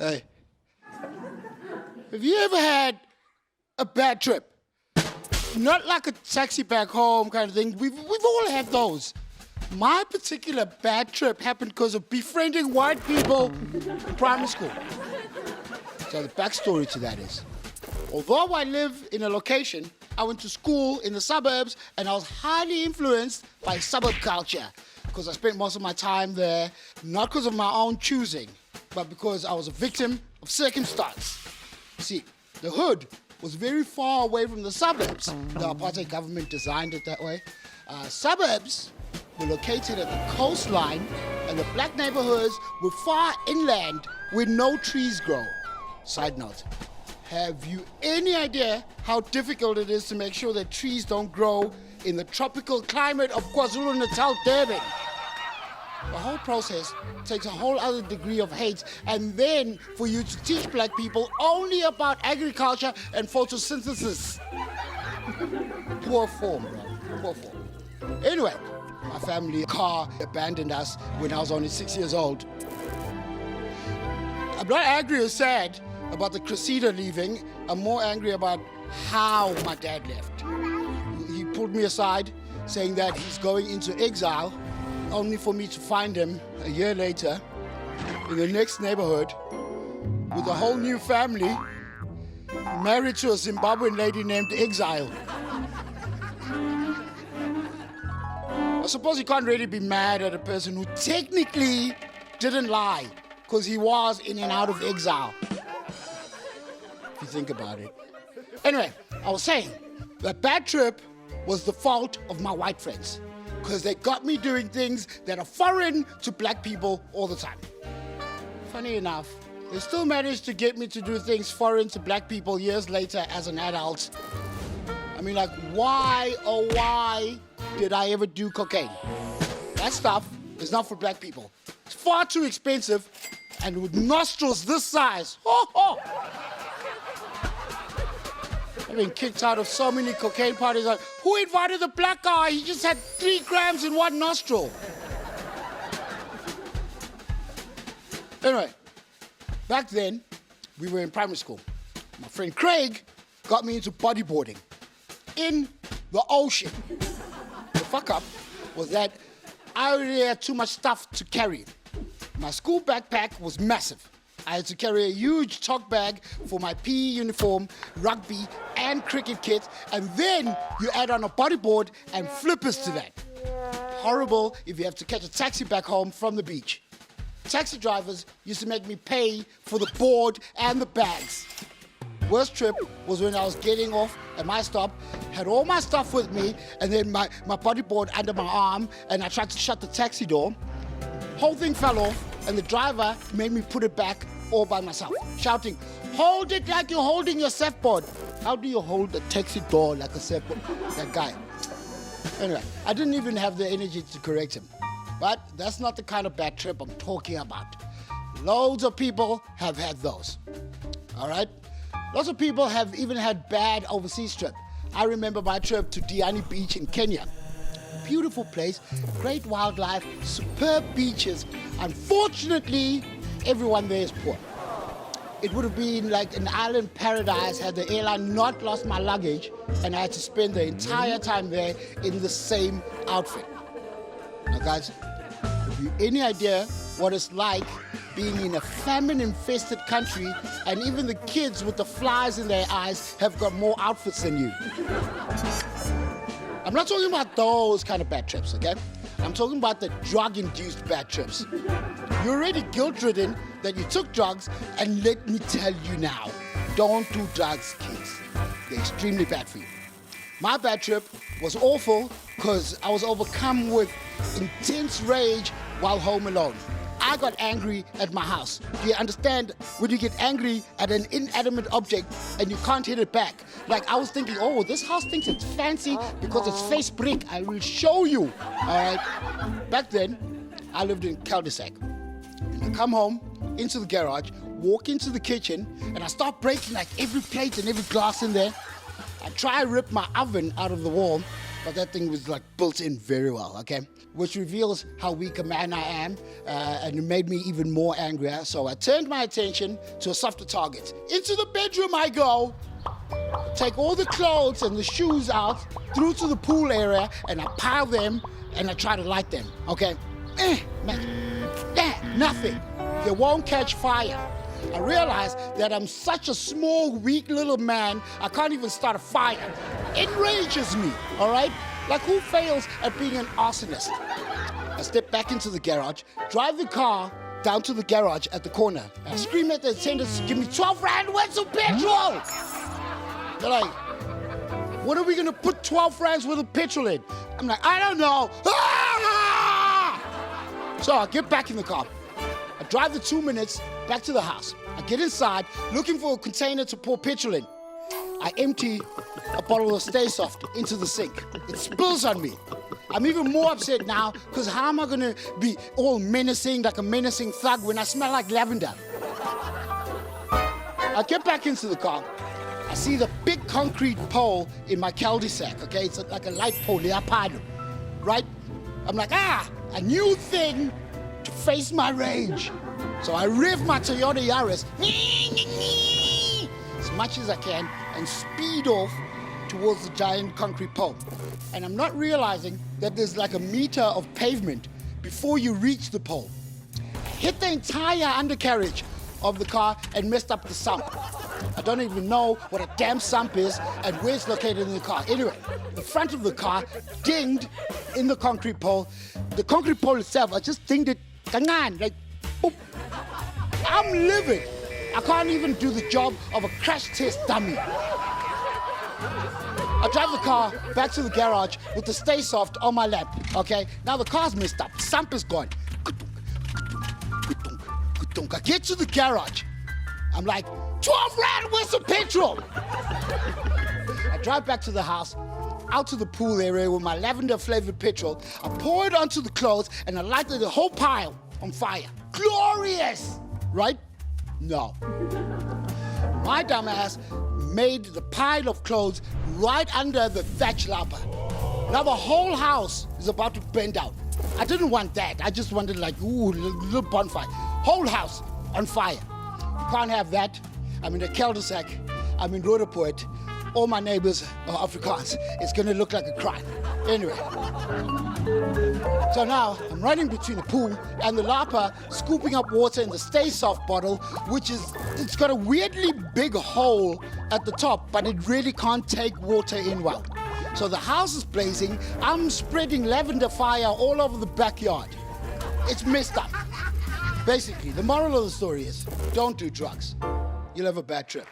Hey, have you ever had a bad trip? Not like a taxi back home kind of thing. We've all had those. My particular bad trip happened because of befriending white people in primary school. So the backstory to that is, although I live in a location, I went to school in the suburbs and I was highly influenced by suburb culture because I spent most of my time there, not because of my own choosing, but because I was a victim of circumstance. See, the hood was very far away from the suburbs. The apartheid government designed it that way. Suburbs were located at the coastline and the black neighborhoods were far inland where no trees grow. Side note, have you any idea how difficult it is to make sure that trees don't grow in the tropical climate of KwaZulu-Natal, Durban? The whole process takes a whole other degree of hate, and then for you to teach black people only about agriculture and photosynthesis. Poor form, bro. Poor form. Anyway, my family car abandoned us when I was only 6 years old. I'm not angry or sad about the Cressida leaving. I'm more angry about how my dad left. He pulled me aside, saying that he's going into exile, only for me to find him a year later in the next neighborhood with a whole new family, married to a Zimbabwean lady named Exile. I suppose you can't really be mad at a person who technically didn't lie, because he was in and out of exile, if you think about it. Anyway, I was saying, that bad trip was the fault of my white friends, because they got me doing things that are foreign to black people all the time. Funny enough, they still managed to get me to do things foreign to black people years later as an adult. I mean, like, why, oh why did I ever do cocaine? That stuff is not for black people. It's far too expensive, and with nostrils this size, I've been kicked out of so many cocaine parties. Like, who invited the black guy? He just had 3 grams in one nostril. Anyway, back then, we were in primary school. My friend Craig got me into bodyboarding in the ocean. The fuck up was that I already had too much stuff to carry. My school backpack was massive. I had to carry a huge chalk bag for my PE uniform, rugby, and cricket kit, and then you add on a bodyboard and flippers to that. Horrible if you have to catch a taxi back home from the beach. Taxi drivers used to make me pay for the board and the bags. Worst trip was when I was getting off at my stop, had all my stuff with me, and then my bodyboard under my arm, and I tried to shut the taxi door. Whole thing fell off, and the driver made me put it back all by myself, shouting, "Hold it like you're holding your surfboard." How do you hold a taxi door like a surfboard? That guy. Anyway, I didn't even have the energy to correct him. But that's not the kind of bad trip I'm talking about. Loads of people have had those. All right? Lots of people have even had bad overseas trips. I remember my trip to Diani Beach in Kenya. Beautiful place, great wildlife, superb beaches. Unfortunately, everyone there is poor. It would have been like an island paradise had the airline not lost my luggage and I had to spend the entire time there in the same outfit. Now guys, have you any idea what it's like being in a famine-infested country and even the kids with the flies in their eyes have got more outfits than you? I'm not talking about those kind of bad trips, okay? I'm talking about the drug-induced bad trips. You're already guilt-ridden that you took drugs, and let me tell you now, don't do drugs, kids. They're extremely bad for you. My bad trip was awful because I was overcome with intense rage while home alone. I got angry at my house. Do you understand when you get angry at an inanimate object and you can't hit it back? Like I was thinking, oh, this house thinks it's fancy because it's face brick. I will show you, all right? Back then, I lived in cul-de-sac. And I come home, into the garage, walk into the kitchen, and I start breaking like every plate and every glass in there. I try to rip my oven out of the wall, but that thing was like built in very well, okay? Which reveals how weak a man I am, and it made me even more angrier. So I turned my attention to a softer target. Into the bedroom I go, take all the clothes and the shoes out, through to the pool area, and I pile them, and I try to light them, okay? Nothing. They won't catch fire. I realize that I'm such a small, weak little man, I can't even start a fire. It enrages me, all right? Like, who fails at being an arsonist? I step back into the garage, drive the car down to the garage at the corner. I scream at the attendants, give me 12 rand worth of petrol! They're like, what are we gonna put 12 rands worth of petrol in? I'm like, I don't know. Ah! So I get back in the car. I drive the 2 minutes back to the house. I get inside, looking for a container to pour petrol in. I empty a bottle of Stay Soft into the sink. It spills on me. I'm even more upset now, because how am I gonna be all menacing, like a menacing thug, when I smell like lavender? I get back into the car. I see the big concrete pole in my cul-de-sac, okay? It's like a light pole, right? I'm like, a new thing to face my rage. So I rev my Toyota Yaris as much as I can and speed off towards the giant concrete pole. And I'm not realizing that there's like a meter of pavement before you reach the pole. Hit the entire undercarriage of the car and messed up the sump. I don't even know what a damn sump is and where it's located in the car. Anyway, the front of the car dinged in the concrete pole. The concrete pole itself, I just dinged it, like, boop. I'm livid. I can't even do the job of a crash test dummy. I drive the car back to the garage with the Stay Soft on my lap, okay? Now the car's messed up, the sump is gone. I get to the garage. I'm like, 12 rand worth of petrol! I drive back to the house, out to the pool area with my lavender-flavored petrol. I pour it onto the clothes, and I light the whole pile on fire. Glorious! Right? No. My dumbass made the pile of clothes right under the thatch lapa. Now the whole house is about to burn down. I didn't want that. I just wanted like, ooh, little bonfire. Whole house on fire. You can't have that. I'm in a cul-de-sac. I'm in Roodepoort. All my neighbors are Afrikaans. It's gonna look like a crime. Anyway. So now I'm running between the pool and the lapa, scooping up water in the Stay Soft bottle, it's got a weirdly big hole at the top, but it really can't take water in well. So the house is blazing. I'm spreading lavender fire all over the backyard. It's messed up. Basically, the moral of the story is, don't do drugs. You'll have a bad trip.